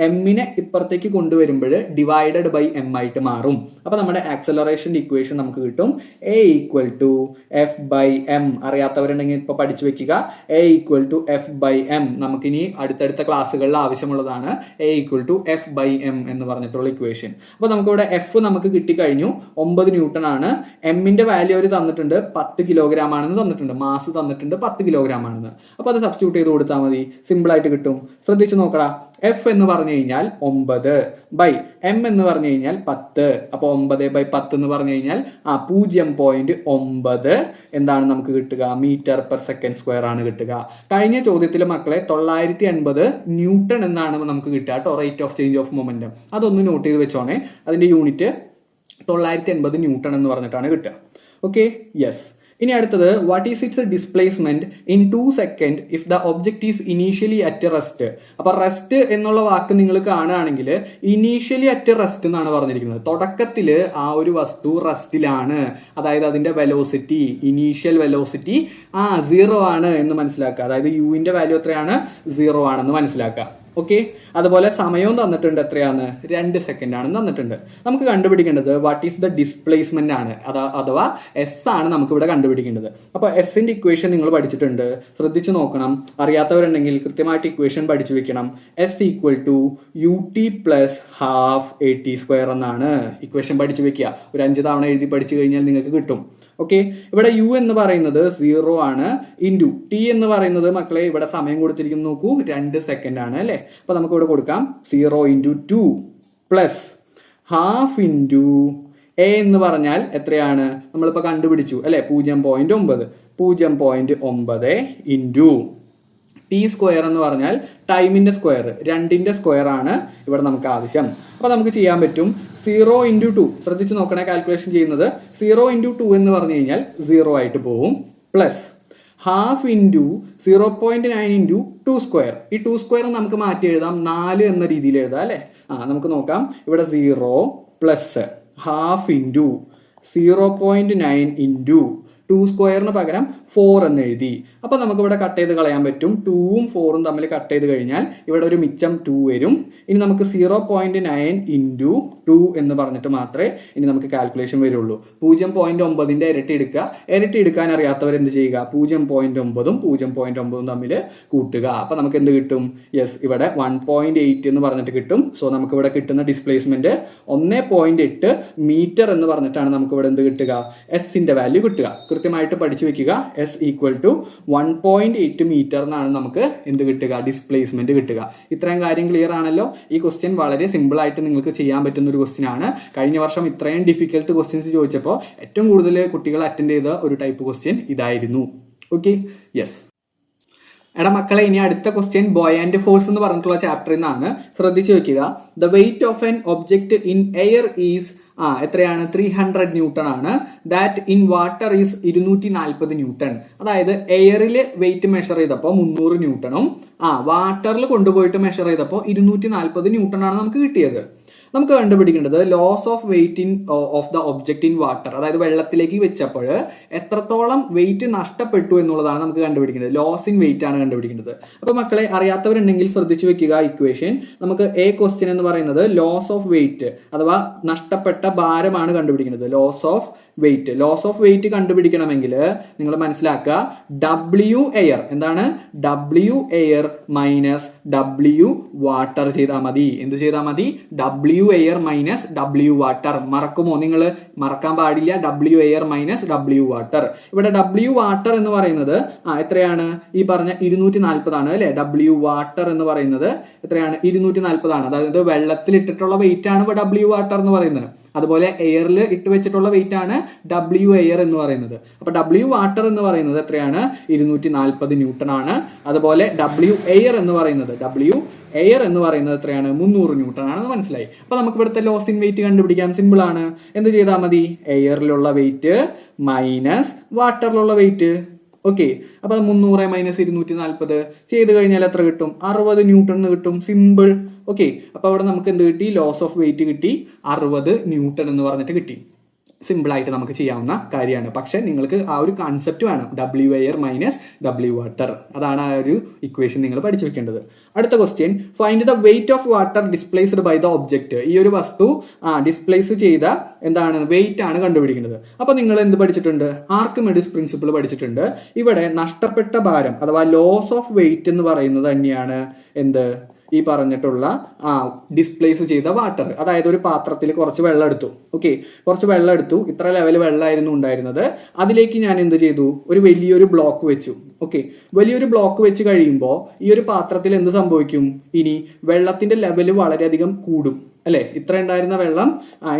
എമ്മിനെ ഇപ്പുറത്തേക്ക് കൊണ്ടുവരുമ്പോൾ ഡിവൈഡഡ് ബൈ എം ആയിട്ട് മാറും. അപ്പൊ നമ്മുടെ ആക്സലറേഷന്റെ ഇക്വേഷൻ നമുക്ക് കിട്ടും A equal to F by M. അറിയാത്തവരുണ്ടെങ്കിൽ ഇപ്പൊ പഠിച്ചു വെക്കുക. A equal to F by M നമുക്കിനി അടുത്തടുത്ത ക്ലാസ്സുകളിൽ ആവശ്യമുള്ളതാണ്. A equal to F by M എന്ന് പറഞ്ഞിട്ടുള്ള ഇക്വേഷൻ. അപ്പൊ നമുക്കിവിടെ എഫ് നമുക്ക് കിട്ടിക്കഴിഞ്ഞു. 9 ന്യൂട്ടൺ ആണ്. എമ്മിന്റെ വാല്യൂ അവർ തന്നിട്ടുണ്ട് 10 കിലോഗ്രാം ആണെന്ന് തന്നിട്ടുണ്ട്. മാസ് തന്നിട്ടുണ്ട് 10 കിലോഗ്രാം ആണെന്ന്. അപ്പൊ അത് സബ്സ്റ്റിറ്റ്യൂട്ട് ചെയ്ത് കൊടുത്താൽ മതി. സിമ്പിൾ ആയിട്ട് കിട്ടും. ശ്രദ്ധിച്ചു നോക്കടാ. എഫ് എന്ന് പറഞ്ഞു കഴിഞ്ഞാൽ 9 ബൈ എം എന്ന് പറഞ്ഞു കഴിഞ്ഞാൽ 10. അപ്പോൾ 9/10 എന്ന് പറഞ്ഞു കഴിഞ്ഞാൽ 0.9 എന്താണ് നമുക്ക് കിട്ടുക, മീറ്റർ പെർ സെക്കൻഡ് സ്ക്വയർ ആണ് കിട്ടുക. കഴിഞ്ഞ ചോദ്യത്തിൽ മക്കളെ 980 ന്യൂട്ടൺ എന്നാണ് നമുക്ക് കിട്ടുക കേട്ടോ, rate of change of momentum. അതൊന്ന് നോട്ട് ചെയ്ത് വെച്ചോണേ. അതിന്റെ യൂണിറ്റ് 980 ന്യൂട്ടൺ എന്ന് പറഞ്ഞിട്ടാണ് കിട്ടുക. Okay, yes. ഇനി അടുത്തത്, what is it's displacement in 2 second if the object is initially at rest. അപ്പൊ റെസ്റ്റ് എന്നുള്ള വാക്ക് നിങ്ങൾ കാണുകയാണെങ്കിൽ ഇനീഷ്യലി അറ്റ് റെസ്റ്റ് എന്നാണ് പറഞ്ഞിരിക്കുന്നത്. തുടക്കത്തിൽ ആ ഒരു വസ്തു റെസ്റ്റിലാണ്, അതായത് അതിന്റെ വെലോസിറ്റി, ഇനീഷ്യൽ വെലോസിറ്റി 0 ആണ് എന്ന് മനസ്സിലാക്കുക. അതായത് യുവിന്റെ വാല്യൂ എത്രയാണ്, 0 ആണെന്ന് മനസ്സിലാക്കുക. ഓക്കെ, അതുപോലെ സമയവും തന്നിട്ടുണ്ട്, എത്രയാണ്, 2 സെക്കൻഡ് ആണ് തന്നിട്ടുണ്ട്. നമുക്ക് കണ്ടുപിടിക്കേണ്ടത് വാട്ട് ഈസ് ദ ഡിസ്പ്ലേസ്മെന്റ് ആണ്, അഥവാ എസ് ആണ് നമുക്ക് ഇവിടെ കണ്ടുപിടിക്കേണ്ടത്. അപ്പോൾ എസിന്റെ ഇക്വേഷൻ നിങ്ങൾ പഠിച്ചിട്ടുണ്ട്, ശ്രദ്ധിച്ചു നോക്കണം. അറിയാത്തവരുണ്ടെങ്കിൽ കൃത്യമായിട്ട് ഇക്വേഷൻ പഠിച്ചു വെക്കണം. S equal to ut plus half at² എന്നാണ് ഇക്വേഷൻ പഠിച്ചു വെക്കുക. ഒരു 5 തവണ എഴുതി പഠിച്ചു കഴിഞ്ഞാൽ നിങ്ങൾക്ക് കിട്ടും. ഓക്കെ, ഇവിടെ യു എന്ന് പറയുന്നത് 0 ആണ്, ഇൻറ്റു ടി എന്ന് പറയുന്നത് മക്കളെ ഇവിടെ സമയം കൊടുത്തിരിക്കുന്നു നോക്കൂ, 2 സെക്കൻഡ് ആണ് അല്ലേ. അപ്പൊ നമുക്ക് ഇവിടെ കൊടുക്കാം 0 × 2 പ്ലസ് ഹാഫ് ഇൻറ്റു എ എന്ന് പറഞ്ഞാൽ എത്രയാണ്, നമ്മളിപ്പോൾ കണ്ടുപിടിച്ചു അല്ലെ, 0.9 ഇൻറ്റു ടി സ്ക്വയർ എന്ന് പറഞ്ഞാൽ ടൈമിന്റെ സ്ക്വയർ, 2ന്റെ സ്ക്വയർ ആണ് ഇവിടെ നമുക്ക് ആവശ്യം. അപ്പൊ നമുക്ക് ചെയ്യാൻ പറ്റും 0 × 2, ശ്രദ്ധിച്ച് നോക്കണേ കാൽക്കുലേഷൻ ചെയ്യുന്നത്, 0 × 2 എന്ന് പറഞ്ഞു കഴിഞ്ഞാൽ 0 ആയിട്ട് പോവും, plus half into 0.9 into 2 square. ഈ 2 സ്ക്വയർ നമുക്ക് മാറ്റി എഴുതാം, 4 എന്ന രീതിയിൽ എഴുതാം അല്ലെ. നമുക്ക് നോക്കാം, ഇവിടെ 0 പ്ലസ് ഹാഫ് ഇൻറ്റു 0.9 ഇൻറ്റു 2 സ്ക്വയറിന് പകരം 4 എന്ന് എഴുതി. അപ്പൊ നമുക്ക് ഇവിടെ കട്ട് ചെയ്ത് കളയാൻ പറ്റും. 2ഉം 4ഉം തമ്മിൽ കട്ട് ചെയ്ത് കഴിഞ്ഞാൽ ഇവിടെ ഒരു മിച്ചം 2 വരും. ഇനി നമുക്ക് 0.9 ഇൻറ്റു 2 എന്ന് പറഞ്ഞിട്ട് മാത്രമേ ഇനി നമുക്ക് കാൽക്കുലേഷൻ വരുള്ളൂ. 0.9ന്റെ ഇരട്ടി എടുക്കുക. ഇരട്ടി എടുക്കാൻ അറിയാത്തവർ എന്ത് ചെയ്യുക, 0.9ഉം 0.9ഉം തമ്മിൽ കൂട്ടുക. അപ്പൊ നമുക്ക് എന്ത് കിട്ടും, യെസ്, ഇവിടെ 1.8 എന്ന് പറഞ്ഞിട്ട് കിട്ടും. സോ നമുക്ക് ഇവിടെ കിട്ടുന്ന ഡിസ്പ്ലേസ്മെന്റ് 1.8 മീറ്റർ എന്ന് പറഞ്ഞിട്ടാണ് നമുക്ക് ഇവിടെ എന്ത് കിട്ടുക, എസിന്റെ വാല്യൂ കിട്ടുക. കൃത്യമായിട്ട് പഠിച്ചു വെക്കുക. എസ് ഈക്വൽ ടു 1.8 മീറ്റർ എന്നാണ് നമുക്ക് എന്ത് കിട്ടുക, ഡിസ്പ്ലേസ്മെന്റ് കിട്ടുക. ഇത്രയും കാര്യം ക്ലിയർ ആണല്ലോ. ഈ ക്വസ്റ്റ്യൻ വളരെ സിമ്പിൾ ആയിട്ട് നിങ്ങൾക്ക് ചെയ്യാൻ പറ്റുന്ന ഒരു ക്വസ്റ്റ്യൻ ആണ്. കഴിഞ്ഞ വർഷം ഇത്രയും ഡിഫിക്കൽട്ട് ക്വസ്റ്റ്യൻസ് ചോദിച്ചപ്പോൾ ഏറ്റവും കൂടുതൽ കുട്ടികൾ അറ്റൻഡ് ചെയ്ത ഒരു ടൈപ്പ് ക്വസ്റ്റ്യൻ ഇതായിരുന്നു. Okay, yes. എടാ മക്കളെ, ഇനി അടുത്ത ക്വസ്റ്റ്യൻ ബോയ് ആൻഡ് ഫോഴ്സ് എന്ന് പറഞ്ഞിട്ടുള്ള ചാപ്റ്ററിൽ നിന്നാണ്. ശ്രദ്ധിച്ചു വെക്കുക. The weight of an object in air is എത്രയാണ്, 300 ന്യൂട്ടൺ ആണ്. That in water is 240 newton. അതായത് എയറിൽ വെയിറ്റ് മെഷർ ചെയ്തപ്പോൾ 300 ന്യൂട്ടണും വാട്ടറിൽ കൊണ്ടുപോയിട്ട് മെഷർ ചെയ്തപ്പോൾ 240 ന്യൂട്ടൺ ആണ് നമുക്ക് കിട്ടിയത്. നമുക്ക് കണ്ടുപിടിക്കേണ്ടത് loss of weight in of the object in water, അതായത് വെള്ളത്തിലേക്ക് വെച്ചപ്പോൾ എത്രത്തോളം വെയിറ്റ് നഷ്ടപ്പെട്ടു എന്നുള്ളതാണ് നമുക്ക് കണ്ടുപിടിക്കേണ്ടത്. ലോസ് ഇൻ വെയിറ്റ് ആണ് കണ്ടുപിടിക്കേണ്ടത്. അപ്പൊ മക്കളെ, അറിയാത്തവരുണ്ടെങ്കിൽ ശ്രദ്ധിച്ചു വെക്കുക ഇക്വേഷൻ. നമുക്ക് എ ക്വസ്റ്റ്യൻ എന്ന് പറയുന്നത് ലോസ് ഓഫ് വെയിറ്റ് അഥവാ നഷ്ടപ്പെട്ട ഭാരമാണ് കണ്ടുപിടിക്കുന്നത്. ലോസ് ഓഫ് വെയിറ്റ് കണ്ടുപിടിക്കണമെങ്കിൽ നിങ്ങൾ മനസ്സിലാക്കുക, W എയർ എന്താണ്, W air minus W water ചെയ്താൽ മതി. എന്ത് ചെയ്താൽ മതി, W air minus W water. മറക്കുമോ നിങ്ങൾ? മറക്കാൻ പാടില്ല. W air minus W water. ഇവിടെ W വാട്ടർ എന്ന് പറയുന്നത് എത്രയാണ്, ഈ പറഞ്ഞ 240 ആണ് അല്ലെ. W വാട്ടർ എന്ന് പറയുന്നത് എത്രയാണ്, 240 ആണ്. അതായത് വെള്ളത്തിൽ ഇട്ടിട്ടുള്ള വെയിറ്റ് ആണ് W വാട്ടർ എന്ന് പറയുന്നത്. അതുപോലെ എയറിൽ ഇട്ട് വെച്ചിട്ടുള്ള വെയിറ്റ് ആണ് W എയർ എന്ന് പറയുന്നത്. അപ്പൊ W വാട്ടർ എന്ന് പറയുന്നത് എത്രയാണ്, 240 ന്യൂട്ടൺ ആണ്. അതുപോലെ W എയർ എന്ന് പറയുന്നത് എത്രയാണ്, 300 ന്യൂട്ടൺ ആണെന്ന് മനസ്സിലായി. അപ്പൊ നമുക്ക് ഇവിടുത്തെ ലോസ് ഇൻ വെയിറ്റ് കണ്ടുപിടിക്കാൻ സിമ്പിൾ ആണ്. എന്ത് ചെയ്താൽ മതി, എയറിലുള്ള വെയിറ്റ് മൈനസ് വാട്ടറിലുള്ള വെയിറ്റ്. ഓക്കെ, അപ്പൊ 300 മൈനസ് 240 ചെയ്ത് കഴിഞ്ഞാൽ എത്ര കിട്ടും, 60 ന്യൂട്ടൺ കിട്ടും. സിമ്പിൾ. ഓക്കെ, അപ്പൊ അവിടെ നമുക്ക് എന്ത് കിട്ടി, ലോസ് ഓഫ് വെയിറ്റ് കിട്ടി, 60 ന്യൂട്ടൺ എന്ന് പറഞ്ഞിട്ട് കിട്ടി. സിമ്പിൾ ആയിട്ട് നമുക്ക് ചെയ്യാവുന്ന കാര്യമാണ്. പക്ഷെ നിങ്ങൾക്ക് ആ ഒരു കൺസെപ്റ്റ് വേണം, W air minus W water. അതാണ് ആ ഒരു ഇക്വേഷൻ നിങ്ങൾ പഠിച്ചു വെക്കേണ്ടത്. അടുത്ത question, find the weight of water displaced by the object. ഈ ഒരു വസ്തു ഡിസ്പ്ലേസ് ചെയ്ത എന്താണ്, വെയിറ്റ് ആണ് കണ്ടുപിടിക്കുന്നത്. അപ്പൊ നിങ്ങൾ എന്ത് പഠിച്ചിട്ടുണ്ട്, ആർക്കിമിഡിസ് പ്രിൻസിപ്പിൾ പഠിച്ചിട്ടുണ്ട്. ഇവിടെ നഷ്ടപ്പെട്ട ഭാരം അഥവാ ലോസ് ഓഫ് വെയിറ്റ് എന്ന് പറയുന്നത് തന്നെയാണ് എന്ത്, ഈ പറഞ്ഞിട്ടുള്ള ഡിസ്പ്ലേസ് ചെയ്ത വാട്ടർ. അതായത് ഒരു പാത്രത്തിൽ കുറച്ച് വെള്ളം എടുത്തു. ഓക്കെ, കുറച്ച് വെള്ളം എടുത്തു, ഇത്ര ലെവൽ വെള്ളമായിരുന്നു ഉണ്ടായിരുന്നത്. അതിലേക്ക് ഞാൻ എന്ത് ചെയ്തു, ഒരു വലിയൊരു ബ്ലോക്ക് വെച്ചു. ഓക്കെ, വലിയൊരു ബ്ലോക്ക് വെച്ച് കഴിയുമ്പോൾ ഈ ഒരു പാത്രത്തിൽ എന്ത് സംഭവിക്കും, ഇനി വെള്ളത്തിന്റെ ലെവൽ വളരെയധികം കൂടും അല്ലെ. ഇത്ര ഉണ്ടായിരുന്ന വെള്ളം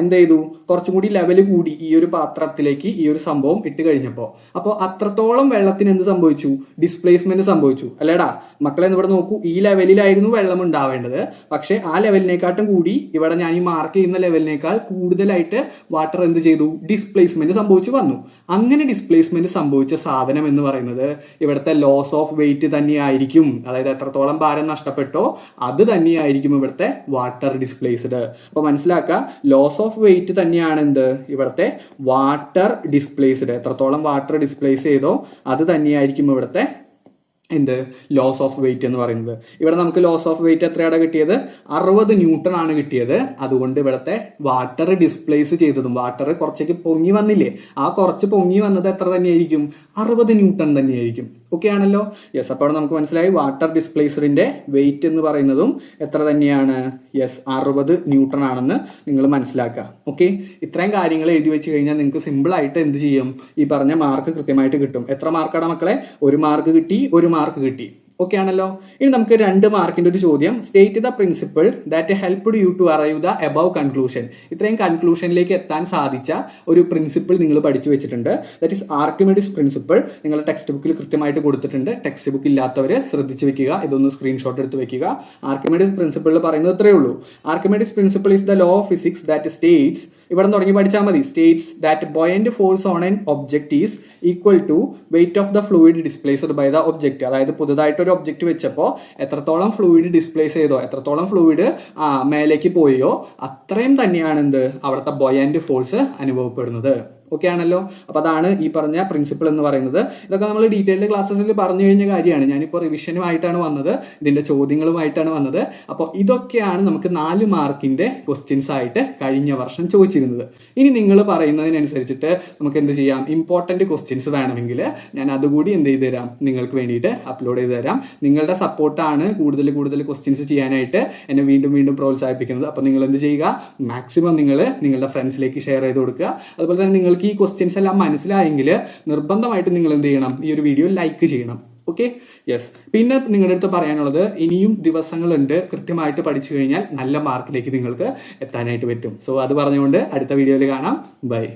എന്ത് ചെയ്തു, കുറച്ചും കൂടി ലെവൽ കൂടി ഈ ഒരു പാത്രത്തിലേക്ക് ഈ ഒരു സംഭവം ഇട്ട് കഴിഞ്ഞപ്പോൾ. അപ്പോൾ അത്രത്തോളം വെള്ളത്തിന് എന്ത് സംഭവിച്ചു, ഡിസ്പ്ലേസ്മെന്റ് സംഭവിച്ചു അല്ലേടാ മക്കളെ. ഇവിടെ നോക്കൂ, ഈ ലെവലിലായിരുന്നു വെള്ളം ഉണ്ടാവേണ്ടത്, പക്ഷെ ആ ലെവലിനെക്കാട്ടും കൂടി ഇവിടെ ഞാൻ ഈ മാർക്ക് ചെയ്യുന്ന ലെവലിനേക്കാൾ കൂടുതലായിട്ട് വാട്ടർ എന്ത് ചെയ്തു, ഡിസ്പ്ലേസ്മെന്റ് സംഭവിച്ചു വന്നു. അങ്ങനെ ഡിസ്പ്ലേസ്മെന്റ് സംഭവിച്ച സാധനം എന്ന് പറയുന്നത് ഇവിടുത്തെ ലോസ് ഓഫ് വെയിറ്റ് തന്നെയായിരിക്കും. അതായത് എത്രത്തോളം ഭാരം നഷ്ടപ്പെട്ടോ അത് തന്നെയായിരിക്കും ഇവിടുത്തെ വാട്ടർ ഡിസ്പ്ലേസ്ഡ്. അപ്പൊ മനസ്സിലാക്കുക, ലോസ് ഓഫ് വെയിറ്റ് തന്നെയാണ് എന്ത്, ഇവിടുത്തെ വാട്ടർ ഡിസ്പ്ലേസ്ഡ്. എത്രത്തോളം വാട്ടർ ഡിസ്പ്ലേസ് ചെയ്തോ അത് തന്നെയായിരിക്കും ഇവിടുത്തെ എന്ത്, ലോസ് ഓഫ് വെയിറ്റ് എന്ന് പറയുന്നത്. ഇവിടെ നമുക്ക് ലോസ് ഓഫ് വെയിറ്റ് എത്രയാണ് കിട്ടിയത്, 60 ന്യൂട്ടൺ ആണ് കിട്ടിയത്. അതുകൊണ്ട് ഇവിടുത്തെ വാട്ടർ ഡിസ്പ്ലേസ് ചെയ്തതും, വാട്ടർ കുറച്ചേക്ക് പൊങ്ങി വന്നില്ലേ, ആ കുറച്ച് പൊങ്ങി വന്നത് എത്ര തന്നെയായിരിക്കും, 60 ന്യൂട്ടൺ തന്നെയായിരിക്കും. ഓക്കെ ആണല്ലോ. യെസ്, അപ്പോൾ നമുക്ക് മനസ്സിലായി വാട്ടർ ഡിസ്പ്ലേസ്ഡിന്റെ വെയിറ്റ് എന്ന് പറയുന്നതും എത്ര തന്നെയാണ്, യെസ് 60 ന്യൂട്ടൺ ആണെന്ന് നിങ്ങൾ മനസ്സിലാക്കുക. ഓക്കെ, ഇത്രയും കാര്യങ്ങൾ എഴുതി വെച്ച് കഴിഞ്ഞാൽ നിങ്ങൾക്ക് സിമ്പിൾ ആയിട്ട് എന്ത് ചെയ്യും, ഈ പറഞ്ഞ മാർക്ക് കൃത്യമായിട്ട് കിട്ടും. എത്ര മാർക്കാണ് മക്കളെ, 1 മാർക്ക് കിട്ടി, 1 മാർക്ക് കിട്ടി. ഓക്കെ ആണല്ലോ. ഇനി നമുക്ക് 2 മാർക്കിന്റെ ഒരു ചോദ്യം, state the principle that helped you to arrive the above conclusion. ഇത്രയും കൺക്ലൂഷനിലേക്ക് എത്താൻ സാധിച്ച ഒരു പ്രിൻസിപ്പിൾ നിങ്ങൾ പഠിച്ചു വെച്ചിട്ടുണ്ട്. That is Archimedes principle. നിങ്ങളുടെ ടെക്സ്റ്റ് ബുക്കിൽ കൃത്യമായിട്ട് കൊടുത്തിട്ടുണ്ട്. ടെക്സ്റ്റ് ബുക്ക് ഇല്ലാത്തവർ ശ്രദ്ധിച്ച് വെക്കുക, ഇതൊന്ന് സ്ക്രീൻഷോട്ട് എടുത്ത് വെക്കുക. ആർക്കിമിഡിസ് പ്രിൻസിപ്പിൾ പറയുന്നത് ഇത്രയേ ഉള്ളൂ. Archimedes principle is the law of physics that states, ഇവിടെ തുടങ്ങി പഠിച്ചാൽ മതി, states that buoyant force on an object is equal to weight of the fluid displaced by the object. അതായത് പുതുതായിട്ട് ഒരു ഒബ്ജക്റ്റ് വെച്ചപ്പോൾ എത്രത്തോളം ഫ്ലൂയിഡ് ഡിസ്പ്ലേസ് ചെയ്തോ, എത്രത്തോളം ഫ്ലൂയിഡ് മേലേക്ക് പോയോ അത്രയും തന്നെയാണ് എന്ത്, അവിടുത്തെ ബോയന്റ് ഫോഴ്സ് അനുഭവപ്പെടുന്നത്. ഓക്കെ ആണല്ലോ. അപ്പൊ അതാണ് ഈ പറഞ്ഞ പ്രിൻസിപ്പിൾ എന്ന് പറയുന്നത്. ഇതൊക്കെ നമ്മൾ ഡീറ്റെയിൽഡ് ക്ലാസ്സസിൽ പറഞ്ഞു കഴിഞ്ഞ കാര്യമാണ്. ഞാനിപ്പോൾ റിവിഷനുമായിട്ടാണ് വന്നത്, ഇതിന്റെ ചോദ്യങ്ങളുമായിട്ടാണ് വന്നത്. അപ്പോൾ ഇതൊക്കെയാണ് നമുക്ക് 4 മാർക്കിന്റെ ക്വസ്റ്റ്യൻസ് ആയിട്ട് കഴിഞ്ഞ വർഷം ചോദിച്ചിരുന്നത്. ഇനി നിങ്ങൾ പറയുന്നതിനനുസരിച്ചിട്ട് നമുക്ക് എന്ത് ചെയ്യാം, ഇമ്പോർട്ടന്റ് ക്വസ്റ്റ്യൻസ് വേണമെങ്കിൽ ഞാൻ അതുകൂടി എന്ത് ചെയ്ത് തരാം, നിങ്ങൾക്ക് വേണ്ടിയിട്ട് അപ്ലോഡ് ചെയ്ത് തരാം. നിങ്ങളുടെ സപ്പോർട്ടാണ് കൂടുതൽ ക്വസ്റ്റ്യൻസ് ചെയ്യാനായിട്ട് എന്നെ വീണ്ടും പ്രോത്സാഹിപ്പിക്കുന്നത്. അപ്പോൾ നിങ്ങൾ എന്ത് ചെയ്യുക, മാക്സിമം നിങ്ങൾ നിങ്ങളുടെ ഫ്രണ്ട്സിലേക്ക് ഷെയർ ചെയ്ത് കൊടുക്കുക. അതുപോലെ തന്നെ നിങ്ങൾക്ക് ഈ ക്വസ്റ്റ്യൻസ് എല്ലാം മനസ്സിലായെങ്കിൽ നിർബന്ധമായിട്ട് നിങ്ങൾ എന്ത് ചെയ്യണം, ഈ ഒരു വീഡിയോ ലൈക്ക് ചെയ്യണം. Okay, yes. പിന്നെ നിങ്ങളുടെ അടുത്ത് പറയാനുള്ളത്, ഇനിയും ദിവസങ്ങളുണ്ട്. കൃത്യമായിട്ട് പഠിച്ചു കഴിഞ്ഞാൽ നല്ല മാർക്കിലേക്ക് നിങ്ങൾക്ക് എത്താനായിട്ട് പറ്റും. സോ അത് പറഞ്ഞുകൊണ്ട് അടുത്ത വീഡിയോയിൽ കാണാം. ബൈ.